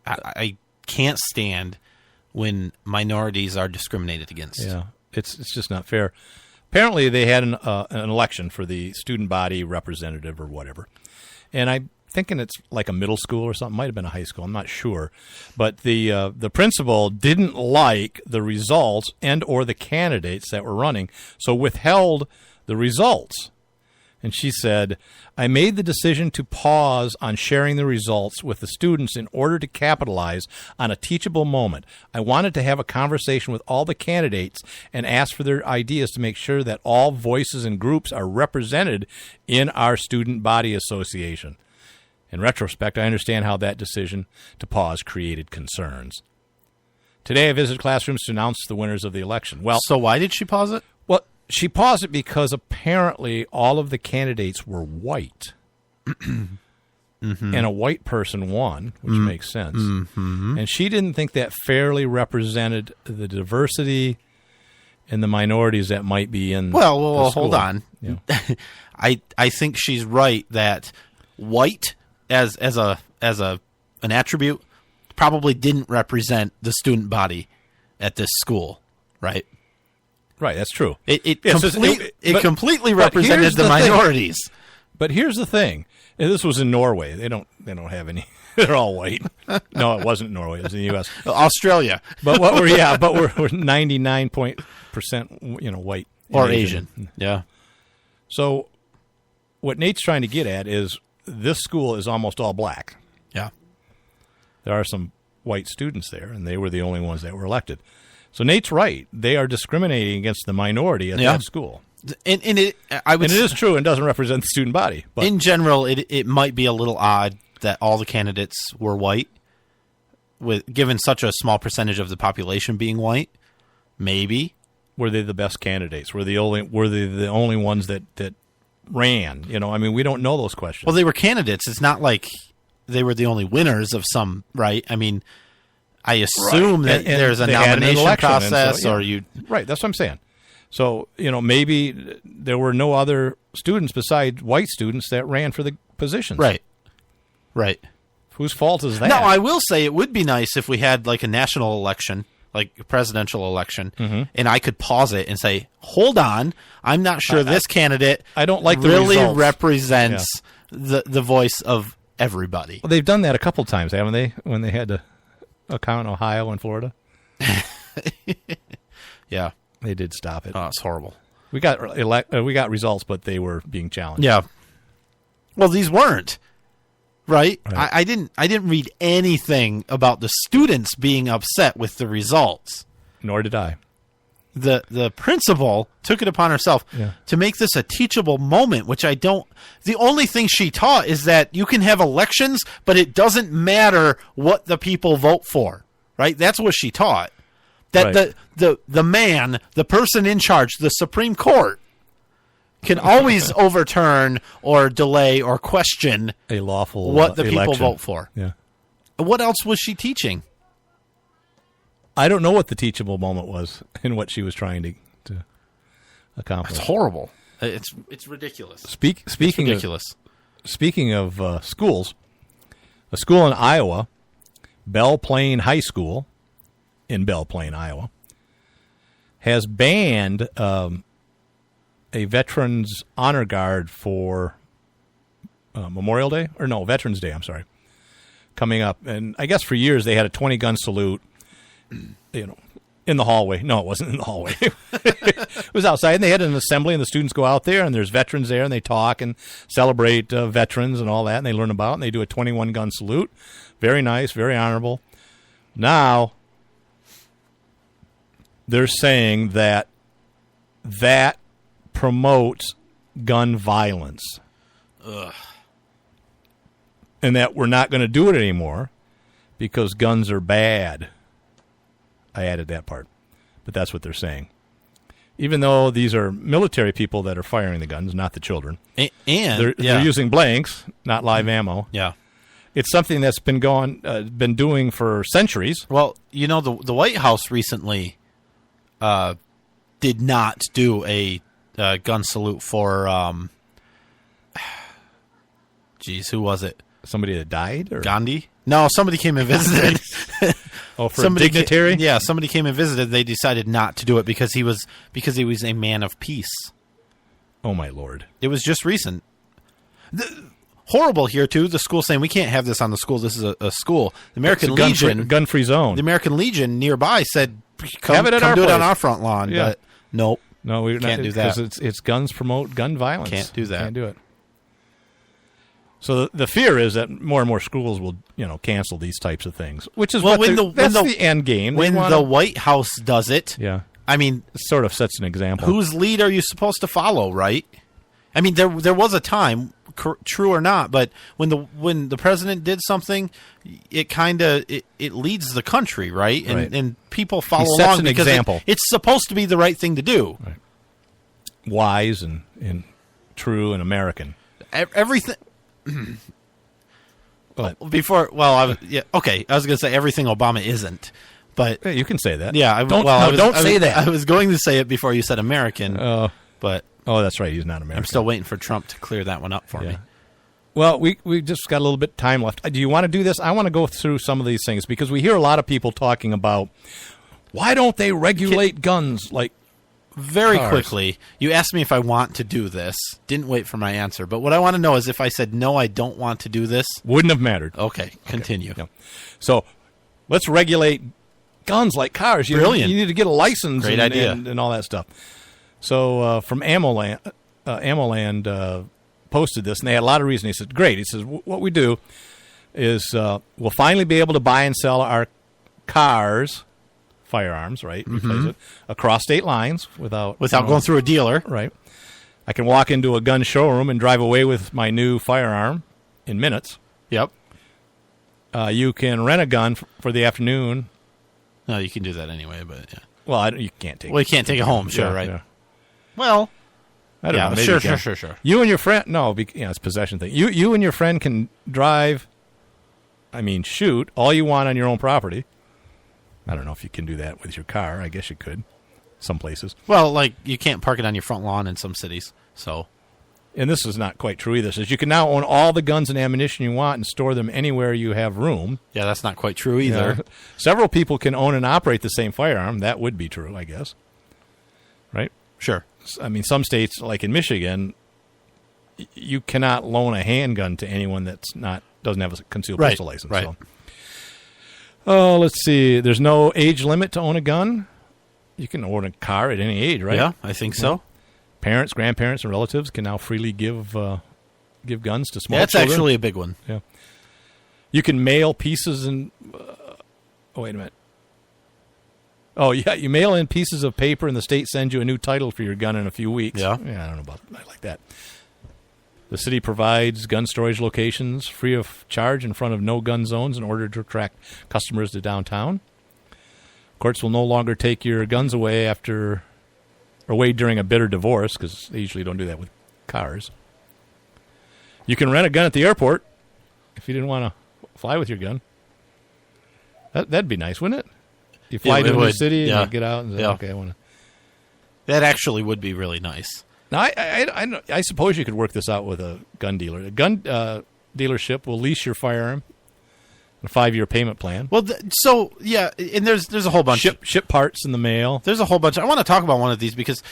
I can't stand when minorities are discriminated against. Yeah, it's just not fair. Apparently, they had an election for the student body representative or whatever, and I'm thinking it's like a middle school or something. Might have been a high school. I'm not sure, but the principal didn't like the results and or the candidates that were running, so withheld the results. And she said, I made the decision to pause on sharing the results with the students in order to capitalize on a teachable moment. I wanted to have a conversation with all the candidates and ask for their ideas to make sure that all voices and groups are represented in our student body association. In retrospect, I understand how that decision to pause created concerns. Today, I visited classrooms to announce the winners of the election. Well, So why did she pause it? well, she paused it because apparently all of the candidates were white. And a white person won, which makes sense. And she didn't think that fairly represented the diversity and the minorities that might be in the Well, school. hold on. Yeah. I think she's right that white as an attribute probably didn't represent the student body at this school, right? Right, that's true. It But completely but represented here's the the thing. minorities. But here's the thing. And this was in Norway. They don't have any. They're all white. No, it wasn't Norway. It was in the U.S. Australia But what we're 99% white or Asian. Yeah. So what Nate's trying to get at is this school is almost all black. Yeah. There are some white students there, and they were the only ones that were elected. So Nate's right. They are discriminating against the minority at that school. And it is true and doesn't represent the student body. But in general, it might be a little odd that all the candidates were white, given such a small percentage of the population being white. Maybe. Were they the best candidates? Were they the only ones that ran? We don't know those questions. Well, they were candidates. It's not like they were the only winners of some, right? I mean, I assume that And there's a they had an nomination election, and process, so, or you. Right, that's what I'm saying. So, maybe there were no other students besides white students that ran for the positions. Right. Right. Whose fault is that? No, I will say it would be nice if we had like a national election, like a presidential election, and I could pause it and say, hold on, I'm not sure this candidate I don't like the really results. represents the voice of everybody. Well, they've done that a couple times, haven't they? When they had to account Ohio and Florida. Yeah. They did stop it. Oh, it's horrible. We got results, but they were being challenged. Yeah. Well, these weren't. Right? I didn't read anything about the students being upset with the results. Nor did I. The principal took it upon herself to make this a teachable moment, which I don't. The only thing she taught is that you can have elections, but it doesn't matter what the people vote for. Right? That's what she taught. That the man, the person in charge, the Supreme Court, can always overturn or delay or question a lawful what the election. people vote for. Yeah. What else was she teaching? I don't know what the teachable moment was and what she was trying to accomplish. It's horrible. It's ridiculous. Speaking ridiculous. Speaking of schools, a school in Iowa, Belle Plaine High School in Belle Plaine, Iowa, has banned a Veterans Honor Guard for Memorial Day, Veterans Day, I'm sorry, coming up. And I guess for years they had a 20-gun salute, in the hallway. No, it wasn't in the hallway. It was outside, and they had an assembly, and the students go out there, and there's veterans there, and they talk and celebrate veterans and all that, and they learn about it, and they do a 21-gun salute. Very nice, very honorable. Now, they're saying that promotes gun violence. Ugh. And that we're not going to do it anymore because guns are bad. I added that part. But that's what they're saying. Even though these are military people that are firing the guns, not the children. And they're using blanks, not live ammo. Yeah. It's something that's been doing for centuries. Well, the White House recently did not do a gun salute for who was it? Somebody that died? Or? Gandhi? No, somebody came and visited. Oh, for a dignitary? Yeah, somebody came and visited. They decided not to do it because he was a man of peace. Oh, my Lord. It was just recent. Horrible here, too. The school saying, we can't have this on the school. This is a school. The American Legion. Gun-free zone. The American Legion nearby said, have it at our do place. it on our front lawn. Yeah. But nope. No, we can't do that. Because it's guns promote gun violence. Can't do that. Can't do it. So the fear is that more and more schools will, cancel these types of things, which is that's the end game. When the White House does it, yeah. I mean, it sort of sets an example. Whose lead are you supposed to follow, right? I mean, there was a time, true or not, but when the president did something, it kind of it leads the country, right? And people follow he sets along an because example. It's supposed to be the right thing to do. Right. Wise and true and American. Everything. But okay. I was going to say everything Obama isn't, but you can say that. Yeah, don't say that. I was going to say it before you said American, but that's right. He's not American. I'm still waiting for Trump to clear that one up for me. Well, we just got a little bit of time left. Do you want to do this? I want to go through some of these things because we hear a lot of people talking about why don't they regulate guns like. Very cars. Quickly, you asked me if I want to do this. Didn't wait for my answer. But what I want to know is if I said, no, I don't want to do this. Wouldn't have mattered. Okay, continue. Yeah. So let's regulate guns like cars. Brilliant. You need to get a license. Great idea. And all that stuff. So from Ammoland posted this, and they had a lot of reason. He said, great. He says, what we do is we'll finally be able to buy and sell our cars, firearms, right? Mm-hmm. Across state lines without going through a dealer. Right. I can walk into a gun showroom and drive away with my new firearm in minutes. Yep. You can rent a gun for the afternoon. No, you can do that anyway, but yeah. Well, you can't take it. Well, you can't take it home, sure, right? Yeah. Well, I don't know. Sure. You and your friend, it's a possession thing. You and your friend can drive, shoot all you want on your own property. I don't know if you can do that with your car. I guess you could, some places. Well, like you can't park it on your front lawn in some cities. So, and this is not quite true either. It says you can now own all the guns and ammunition you want and store them anywhere you have room. Yeah, that's not quite true either. Yeah. Several people can own and operate the same firearm. That would be true, I guess. Right? Sure. Some states, like in Michigan, you cannot loan a handgun to anyone doesn't have a concealed pistol license. Right. So. Oh, let's see. There's no age limit to own a gun. You can own a car at any age, right? Yeah, I think so. Parents, grandparents, and relatives can now freely give guns to small That's children. Actually a big one. Yeah. You can mail pieces and... wait a minute. Oh, yeah, you mail in pieces of paper and the state sends you a new title for your gun in a few weeks. Yeah. Yeah, I don't know about I like that. The city provides gun storage locations free of charge in front of no-gun zones in order to attract customers to downtown. Courts will no longer take your guns away during a bitter divorce, because they usually don't do that with cars. You can rent a gun at the airport if you didn't want to fly with your gun. That'd be nice, wouldn't it? You fly to a new city and you get out and say, okay, I want to. That actually would be really nice. Now, I suppose you could work this out with a gun dealer. A gun dealership will lease your firearm on a 5-year payment plan. Well, and there's a whole bunch. Ship parts in the mail. There's a whole bunch. I want to talk about one of these because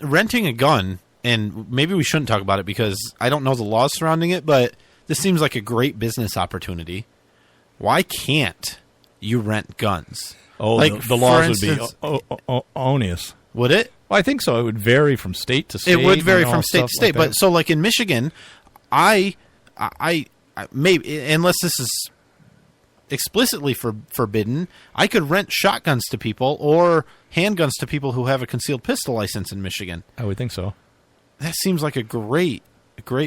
renting a gun, and maybe we shouldn't talk about it because I don't know the laws surrounding it, but this seems like a great business opportunity. Why can't you rent guns? Oh, like the laws would be onerous. Would it? Well, I think so. It would vary from state to state. It would vary from state to state. But so, like in Michigan, I maybe unless this is explicitly forbidden, I could rent shotguns to people or handguns to people who have a concealed pistol license in Michigan. I would think so. That seems like a great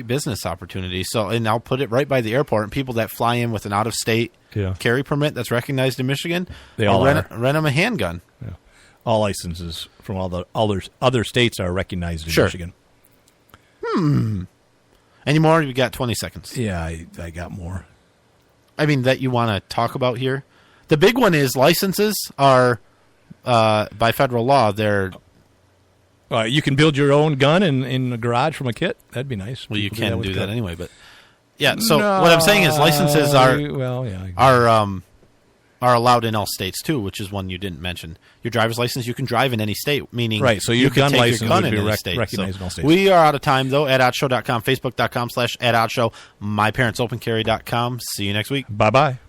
business opportunity. So, and I'll put it right by the airport, and people that fly in with an out-of-state carry permit that's recognized in Michigan, they all rent them a handgun. Yeah. All licenses from all the other states are recognized in Michigan. Any more? You got 20 seconds. Yeah, I got more. I mean, that you want to talk about here? The big one is licenses are, by federal law, they're... You can build your own gun in a garage from a kit. That'd be nice. Well, you can do that anyway, but Yeah. So what I'm saying is licenses are allowed in all states too, which is one you didn't mention. Your driver's license, you can drive in any state, meaning right. So you can gun take license your gun would in be any state. recognized in all states. We are out of time though. AtOutShow.com, Facebook.com/AtOutShow, MyParentsOpenCarry.com. See you next week. Bye-bye.